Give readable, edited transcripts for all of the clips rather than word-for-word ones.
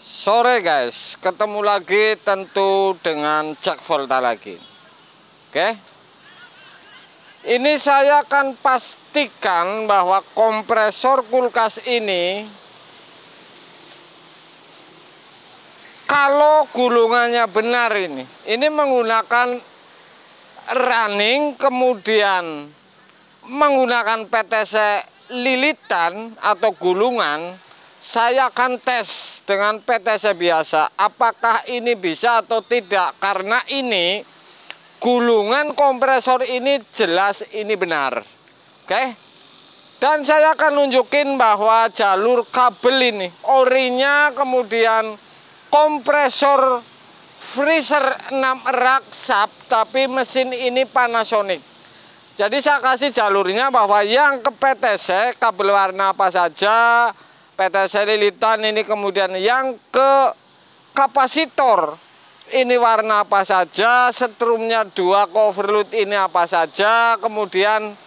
Sore guys, ketemu lagi tentu dengan Jak Volta lagi. Oke. Ini saya akan pastikan bahwa kompresor kulkas ini kalau gulungannya benar ini menggunakan running, kemudian menggunakan PTC lilitan atau gulungan. Saya akan tes dengan PTC biasa, apakah ini bisa atau tidak, karena ini gulungan kompresor ini jelas ini benar. Oke. Dan saya akan nunjukin bahwa jalur kabel ini orinya, kemudian kompresor freezer 6 rak sub, tapi mesin ini Panasonic. Jadi saya kasih jalurnya bahwa yang ke PTC kabel warna apa saja, PTC lilitan ini, kemudian yang ke kapasitor ini warna apa saja, setrumnya 2 overload ini apa saja, kemudian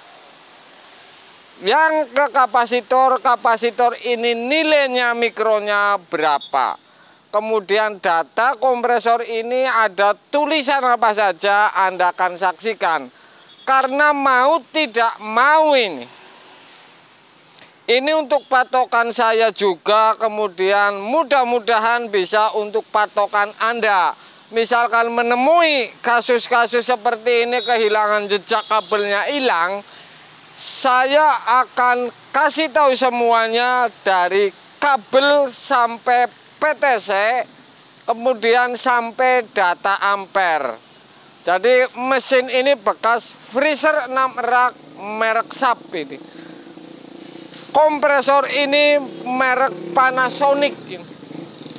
yang ke kapasitor ini nilainya mikronya berapa, kemudian data kompresor ini ada tulisan apa saja, Anda akan saksikan. Karena mau tidak mau ini untuk patokan saya juga, kemudian mudah-mudahan bisa untuk patokan Anda. Misalkan menemui kasus-kasus seperti ini, kehilangan jejak kabelnya hilang, saya akan kasih tahu semuanya dari kabel sampai PTC, kemudian sampai data ampere. Jadi mesin ini bekas freezer 6 rak merek sub ini. Kompresor ini merek Panasonic ini.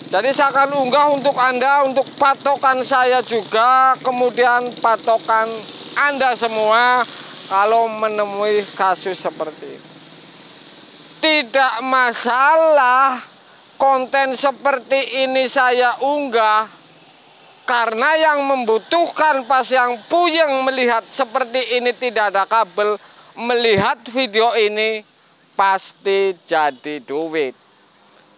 Jadi saya akan unggah untuk Anda, untuk patokan saya juga, kemudian patokan Anda semua kalau menemui kasus seperti ini. Tidak masalah konten seperti ini saya unggah, karena yang membutuhkan pas yang puyeng melihat seperti ini tidak ada kabel, melihat video ini pasti jadi duit.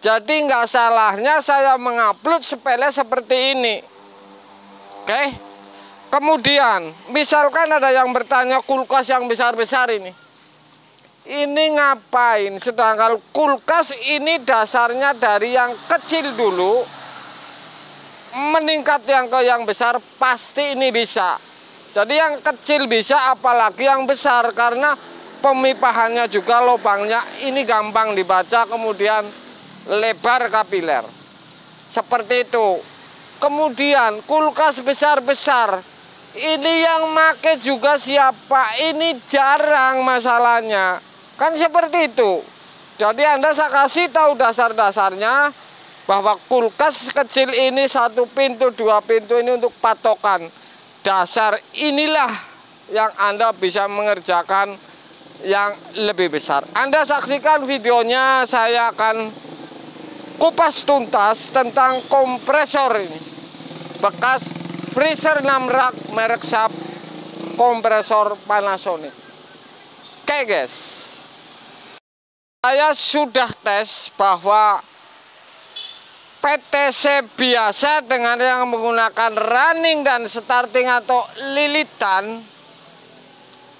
Jadi nggak salahnya saya mengupload sepele seperti ini. Oke. Kemudian misalkan ada yang bertanya, kulkas yang besar-besar ini ngapain? Sedangkan kulkas ini dasarnya dari yang kecil dulu meningkat yang ke yang besar, pasti ini bisa. Jadi yang kecil bisa, apalagi yang besar, karena pemipahannya juga lubangnya ini gampang dibaca, kemudian lebar kapiler seperti itu. Kemudian kulkas besar-besar ini yang make juga siapa? Ini jarang masalahnya, kan seperti itu. Jadi Anda saya kasih tahu dasar-dasarnya bahwa kulkas kecil ini 1 pintu 2 pintu ini untuk patokan dasar, inilah yang Anda bisa mengerjakan yang lebih besar. Anda saksikan videonya, saya akan kupas tuntas tentang kompresor ini bekas freezer 6 rak merek sub, kompresor Panasonic. Oke guys, saya sudah tes bahwa PTC biasa dengan yang menggunakan running dan starting atau lilitan,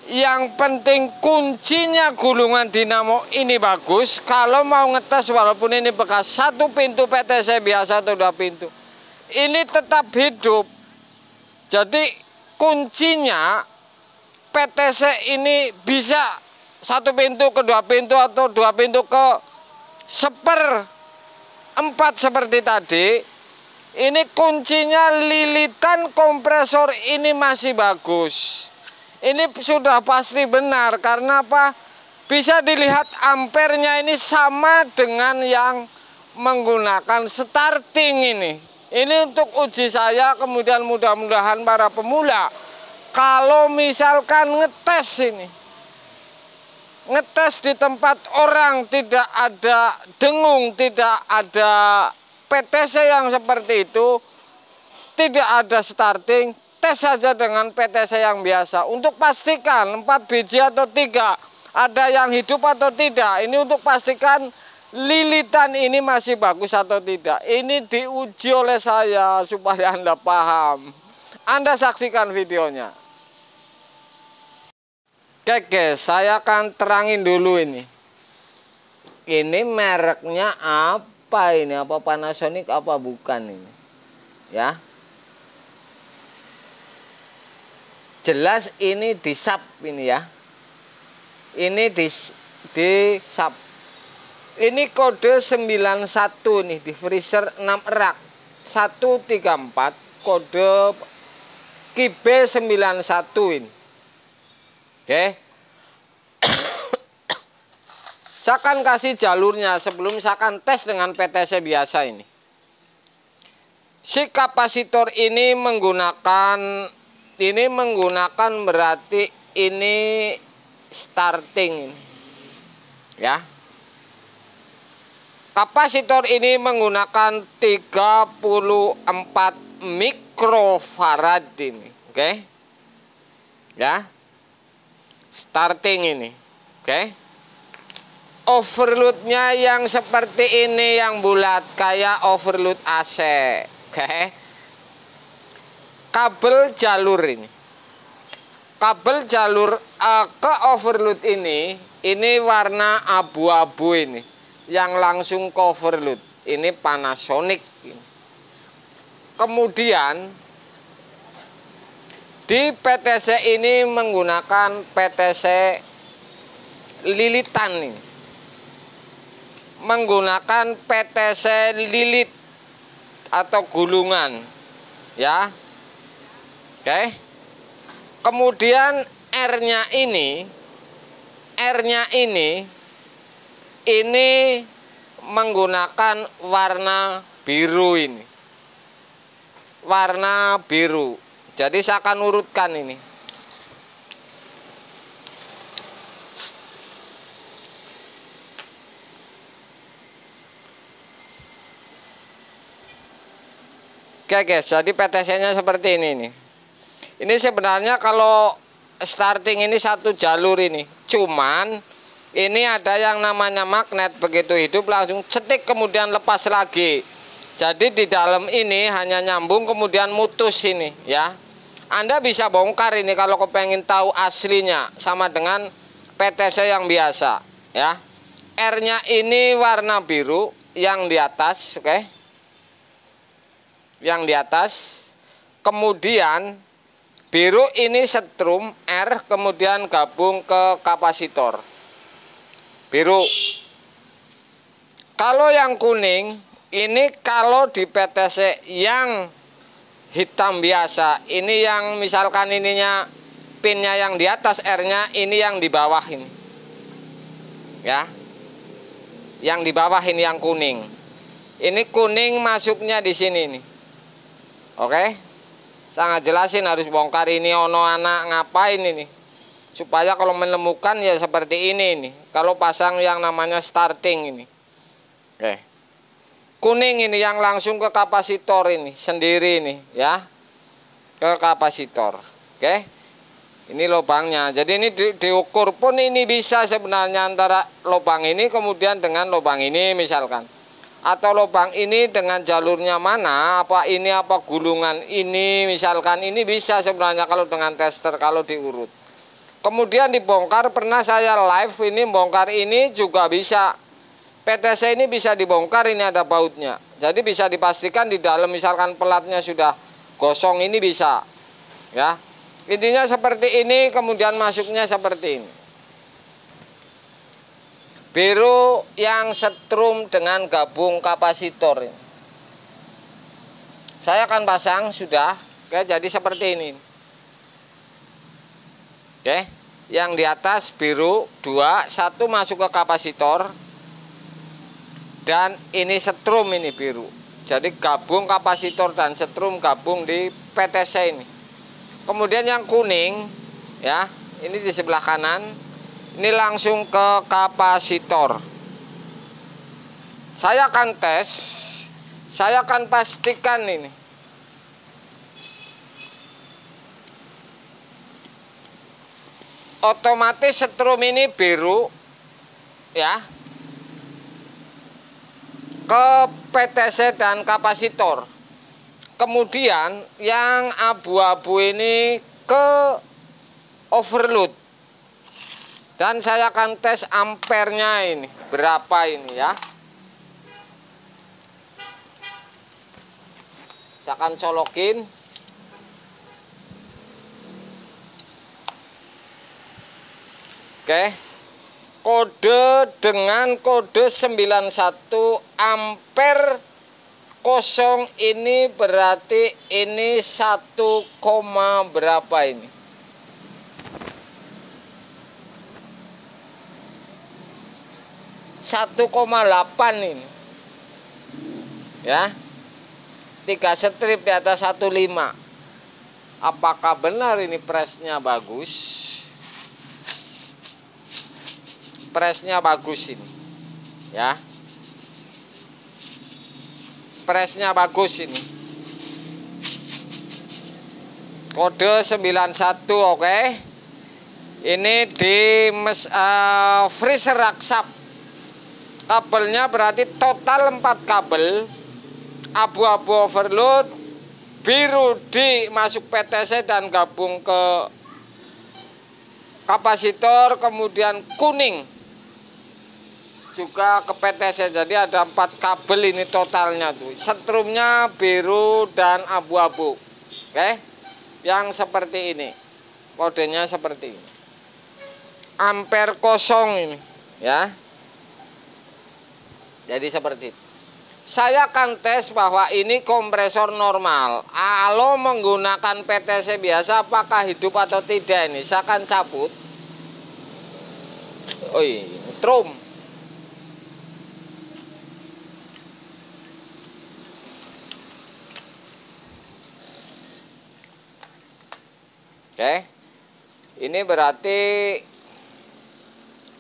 yang penting kuncinya gulungan dinamo ini bagus. Kalau mau ngetes walaupun ini bekas 1 pintu PTC biasa atau 2 pintu, ini tetap hidup. Jadi kuncinya PTC ini bisa 1 pintu ke 2 pintu atau 2 pintu ke 1/4 seperti tadi. Ini kuncinya lilitan kompresor ini masih bagus. Ini sudah pasti benar, karena apa? Bisa dilihat ampernya ini sama dengan yang menggunakan starting ini. Ini untuk uji saya, kemudian mudah-mudahan para pemula kalau misalkan ngetes di tempat orang, tidak ada dengung, tidak ada PTC yang seperti itu, tidak ada starting, tes saja dengan PTC yang biasa untuk pastikan 4 biji atau 3 ada yang hidup atau tidak. Ini untuk pastikan lilitan ini masih bagus atau tidak. Ini diuji oleh saya supaya Anda paham. Anda saksikan videonya. Oke guys, saya akan terangin dulu ini. Ini mereknya apa ini? Apa Panasonic apa bukan ini? Ya. Jelas ini di sub ini ya. Ini di sub. Ini kode 91 nih di freezer 6 rak. 134 kode Kibe 91 ini. Oke. Saya akan kasih jalurnya sebelum saya akan tes dengan PTC biasa ini. Si kapasitor ini menggunakan berarti ini starting ya. Kapasitor ini menggunakan 34 mikrofarad ini, oke? Ya. Starting ini, oke? Overloadnya yang seperti ini, yang bulat kayak overload AC, oke? Kabel jalur ini, kabel jalur ke overload ini warna abu-abu ini, yang langsung ke overload. Ini Panasonic. Kemudian di PTC ini menggunakan PTC lilitan ini. Menggunakan PTC lilit atau gulungan. Ya. Oke. Kemudian R-nya ini menggunakan warna biru ini. Warna biru. Jadi saya akan urutkan ini. Oke guys, jadi PTC-nya seperti ini nih. Ini sebenarnya kalau starting ini satu jalur ini. Cuman ini ada yang namanya magnet, begitu hidup langsung cetik kemudian lepas lagi. Jadi di dalam ini hanya nyambung kemudian mutus ini ya. Anda bisa bongkar ini kalau kepengen tahu aslinya sama dengan PTC yang biasa ya. R-nya ini warna biru yang di atas, oke? Yang di atas. Kemudian biru ini setrum R kemudian gabung ke kapasitor. Biru. Kalau yang kuning ini kalau di PTC yang hitam biasa, ini yang misalkan ininya pinnya yang di atas, R-nya ini yang di bawah ini. Ya. Yang di bawah ini yang kuning. Ini kuning masuknya di sini nih. Oke? Sangat jelasin harus bongkar ini ono anak ngapain ini. Supaya kalau menemukan ya seperti ini nih. Kalau pasang yang namanya starting ini. Oke. Kuning ini yang langsung ke kapasitor ini sendiri nih ya, ke kapasitor. Oke, ini lubangnya. Jadi ini diukur pun ini bisa sebenarnya antara lubang ini kemudian dengan lubang ini misalkan, atau lubang ini dengan jalurnya mana, apa ini apa gulungan ini misalkan, ini bisa sebenarnya kalau dengan tester kalau diurut. Kemudian dibongkar, pernah saya live ini bongkar ini juga bisa. PTC ini bisa dibongkar, ini ada bautnya. Jadi bisa dipastikan di dalam misalkan pelatnya sudah gosong ini bisa. Ya. Intinya seperti ini, kemudian masuknya seperti ini. Biru yang setrum dengan gabung kapasitor ini. Saya akan pasang sudah. Oke, jadi seperti ini. Oke. Yang di atas biru 2, 1 masuk ke kapasitor. Dan ini setrum ini biru. Jadi gabung kapasitor dan setrum gabung di PTC ini. Kemudian yang kuning ya, ini di sebelah kanan. Ini langsung ke kapasitor. Saya akan tes. Saya akan pastikan ini. Otomatis setrum ini biru ya. ke PTC dan kapasitor. Kemudian yang abu-abu ini ke overload. Dan saya akan tes ampernya ini berapa ini ya. Saya akan colokin. Oke. Kode dengan kode 91 ampere kosong ini berarti ini 1, berapa ini? 1,8 ini. Ya. 3 strip di atas 1,5. Apakah benar ini presnya bagus? Presnya bagus ini. Ya. Presnya bagus ini. Kode 91, oke. Ini di freezer raksap. Kabelnya berarti total 4 kabel. Abu-abu overload, biru di masuk PTC dan gabung ke kapasitor, kemudian kuning juga ke PTC. Jadi ada 4 kabel ini totalnya tuh. Setrumnya biru dan abu-abu. Oke. Yang seperti ini. Kodenya seperti ini. Ampere kosong ini, ya. Jadi seperti itu. Saya akan tes bahwa ini kompresor normal. Kalau menggunakan PTC biasa apakah hidup atau tidak ini? Saya akan cabut. Trum. Oke. Ini berarti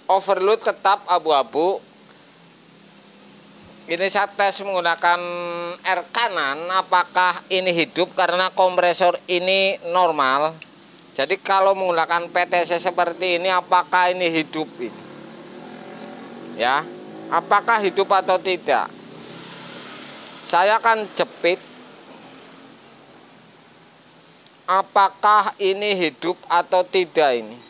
overload tetap abu-abu. Ini saya tes menggunakan air kanan, apakah ini hidup karena kompresor ini normal. Jadi kalau menggunakan PTC seperti ini, apakah ini hidup ini? Ya, apakah hidup atau tidak? Saya akan jepit. Apakah ini hidup atau tidak ini?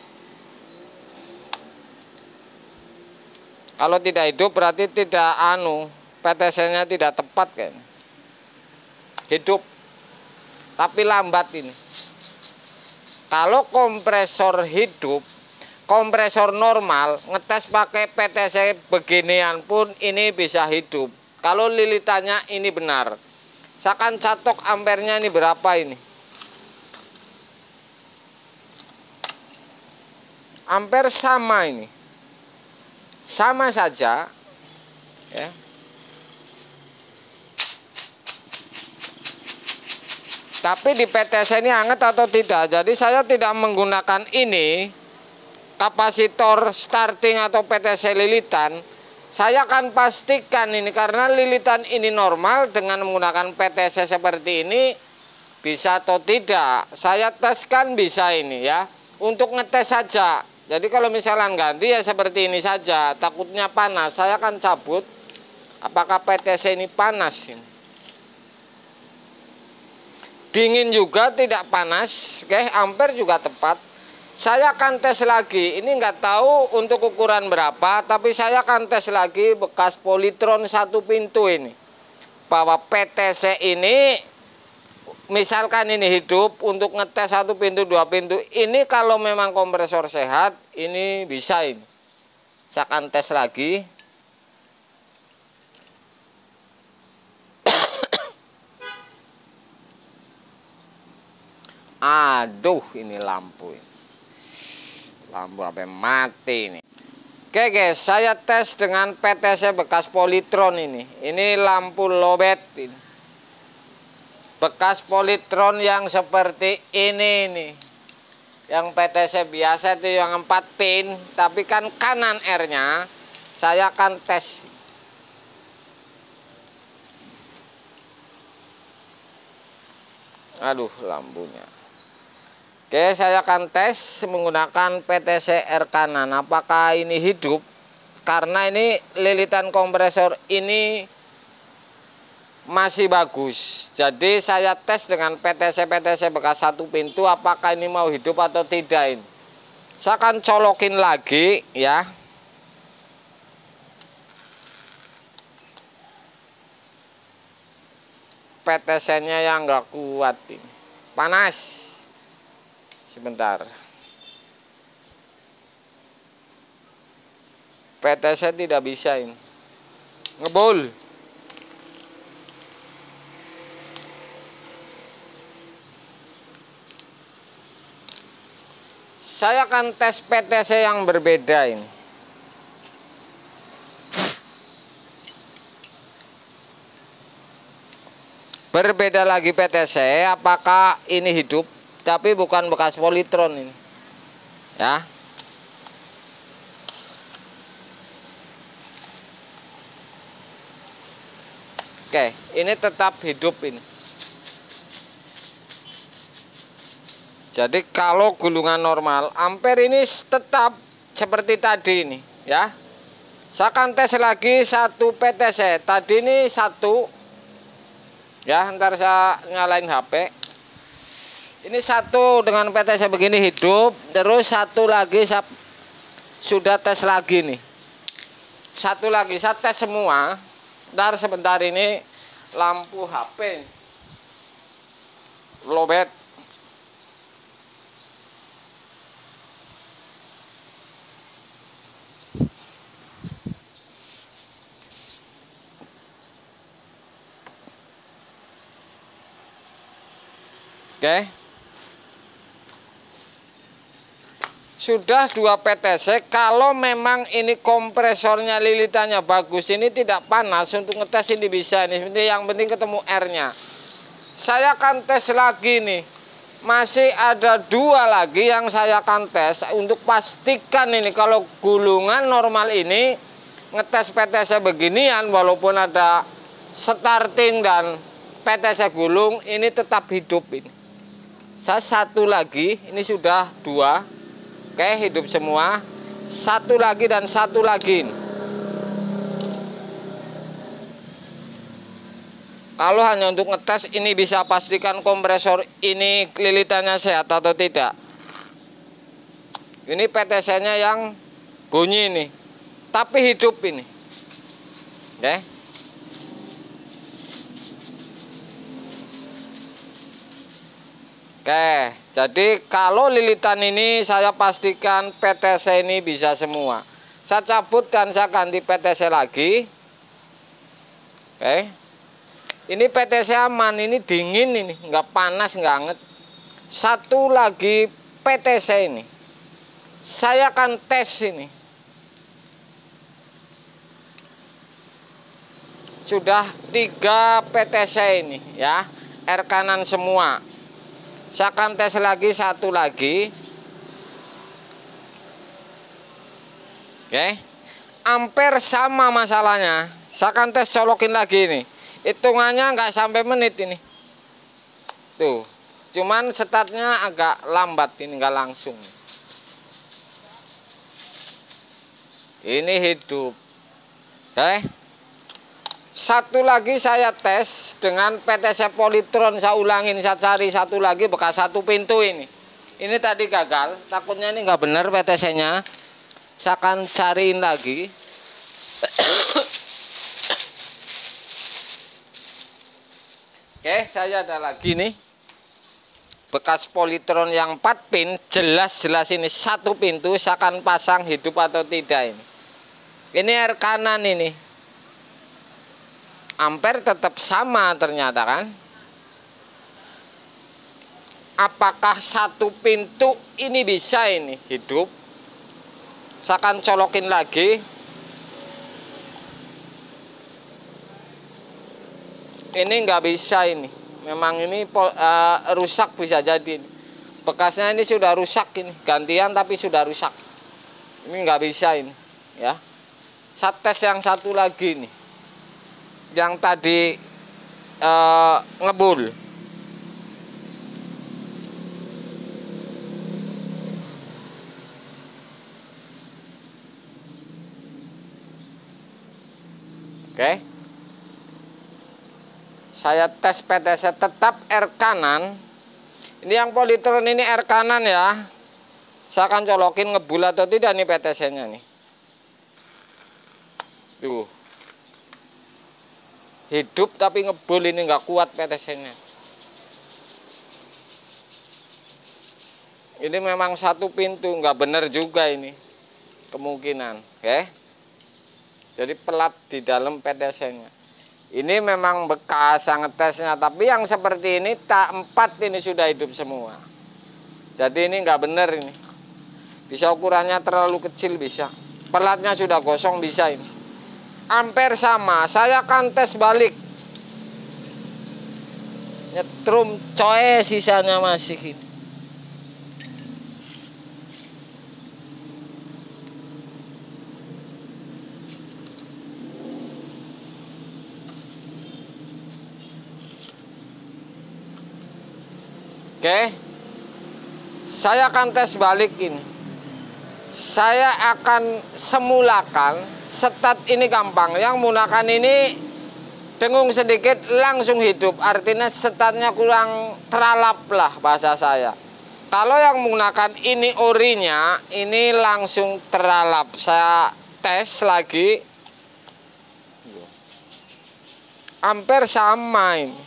Kalau tidak hidup berarti tidak PTC-nya tidak tepat kan. Hidup. Tapi lambat ini. Kalau kompresor hidup, kompresor normal, ngetes pakai PTC beginian pun ini bisa hidup. Kalau lilitannya ini benar. Saya akan catok ampernya ini berapa ini. Ampere sama ini. Sama saja. Ya. Tapi di PTC ini hangat atau tidak. Jadi saya tidak menggunakan ini kapasitor starting atau PTC lilitan. Saya akan pastikan ini karena lilitan ini normal dengan menggunakan PTC seperti ini bisa atau tidak. Saya teskan bisa ini ya. Untuk ngetes saja. Jadi kalau misalnya ganti ya seperti ini saja. Takutnya panas. Saya akan cabut. Apakah PTC ini panas ini? Dingin juga tidak panas, oke, ampere juga tepat. Saya akan tes lagi, ini nggak tahu untuk ukuran berapa, tapi saya akan tes lagi bekas politron 1 pintu ini. Bahwa PTC ini, misalkan ini hidup, untuk ngetes 1 pintu, 2 pintu, ini kalau memang kompresor sehat, ini bisa ini. Saya akan tes lagi. Aduh, ini lampu ini. Lampu sampai mati ini. Oke guys, saya tes dengan PTC bekas politron ini. Ini lampu lowbat ini. Bekas politron yang seperti ini nih. Yang PTC biasa itu yang 4 pin, tapi kan kanan R-nya. Saya akan tes. Aduh, lampunya. Oke, saya akan tes menggunakan PTC R kanan. Apakah ini hidup? Karena ini lilitan kompresor ini masih bagus. Jadi saya tes dengan PTC bekas satu pintu apakah ini mau hidup atau tidak ini. Saya akan colokin lagi ya. PTC-nya yang nggak kuat ini. Panas. Sebentar. PTC tidak bisa ini. Ngebul. Saya akan tes PTC yang berbeda ini. Berbeda lagi PTC, apakah ini hidup? Tapi bukan bekas Polytron ini. Ya. Oke, ini tetap hidup ini. Jadi kalau gulungan normal, ampere ini tetap seperti tadi ini, ya. Saya akan tes lagi satu PTC. Tadi ini satu, ya. Ntar saya nyalain HP. Ini satu dengan PTC begini hidup. Terus satu lagi saya sudah tes lagi nih. Satu lagi saya tes semua. Ntar sebentar ini lampu HP lowbat. Oke. Sudah 2 PTC. Kalau memang ini kompresornya lilitannya bagus, ini tidak panas, untuk ngetes ini bisa nih. Yang penting ketemu R-nya. Saya akan tes lagi nih. Masih ada 2 lagi yang saya akan tes untuk pastikan ini kalau gulungan normal ini ngetes PTC beginian, walaupun ada starting dan PTC gulung, ini tetap hidup ini. Saya satu lagi, ini sudah 2. Oke, hidup semua. Satu lagi dan satu lagi. Kalau hanya untuk ngetes, ini bisa pastikan kompresor ini lilitannya sehat atau tidak. Ini PTC-nya yang bunyi nih, tapi hidup ini. Oke. Oke, jadi kalau lilitan ini saya pastikan PTC ini bisa semua. Saya cabut dan saya ganti PTC lagi. Oke. Ini PTC aman, ini dingin ini, nggak panas, nggak anget. Satu lagi PTC ini. Saya akan tes ini. Sudah 3 PTC ini ya, R kanan semua. Saya akan tes lagi satu lagi. Oke. Ampere sama masalahnya. Saya akan tes colokin lagi nih. Hitungannya nggak sampai menit ini. Tuh. Cuman startnya agak lambat ini, nggak langsung. Ini hidup. Oke. Satu lagi saya tes dengan PTC Polytron. Saya ulangin, saya cari satu lagi bekas satu pintu ini. Ini tadi gagal, takutnya ini nggak benar PTC-nya. Saya akan cariin lagi. Oke, saya ada lagi nih. Bekas Polytron yang 4 pin, jelas-jelas ini satu pintu. Saya akan pasang hidup atau tidak ini. Ini R kanan ini. Ampere tetap sama ternyata kan. Apakah satu pintu ini bisa ini hidup? Saya akan colokin lagi. Ini nggak bisa ini. Memang ini rusak bisa jadi. Bekasnya ini sudah rusak ini. Gantian tapi sudah rusak. Ini nggak bisa ini. Ya. Saya tes yang satu lagi nih. Yang tadi ngebul. Oke. Saya tes PTC tetap R kanan. Ini yang politron ini R kanan ya. Saya akan colokin ngebul atau tidak nih PTC-nya nih. Tuh. Hidup tapi ngebul, ini nggak kuat PTC-nya. Ini memang satu pintu, nggak bener juga ini. Kemungkinan, oke. Jadi pelat di dalam PTC-nya. Ini memang bekas yang ngetesnya, tapi yang seperti ini tak 4 ini sudah hidup semua. Jadi ini nggak bener ini. Bisa ukurannya terlalu kecil bisa. Pelatnya sudah gosong bisa ini. Ampere sama, saya akan tes balik. Nyetrum coy, sisanya masih ini. Oke, saya akan tes balik ini. Saya akan semulakan, start ini gampang. Yang menggunakan ini dengung sedikit langsung hidup. Artinya startnya kurang teralap lah bahasa saya. Kalau yang menggunakan ini orinya, ini langsung teralap. Saya tes lagi. Ampere sama ini.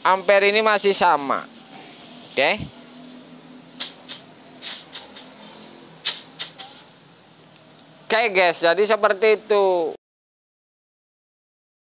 Ampere ini masih sama. Oke. Oke guys, jadi seperti itu.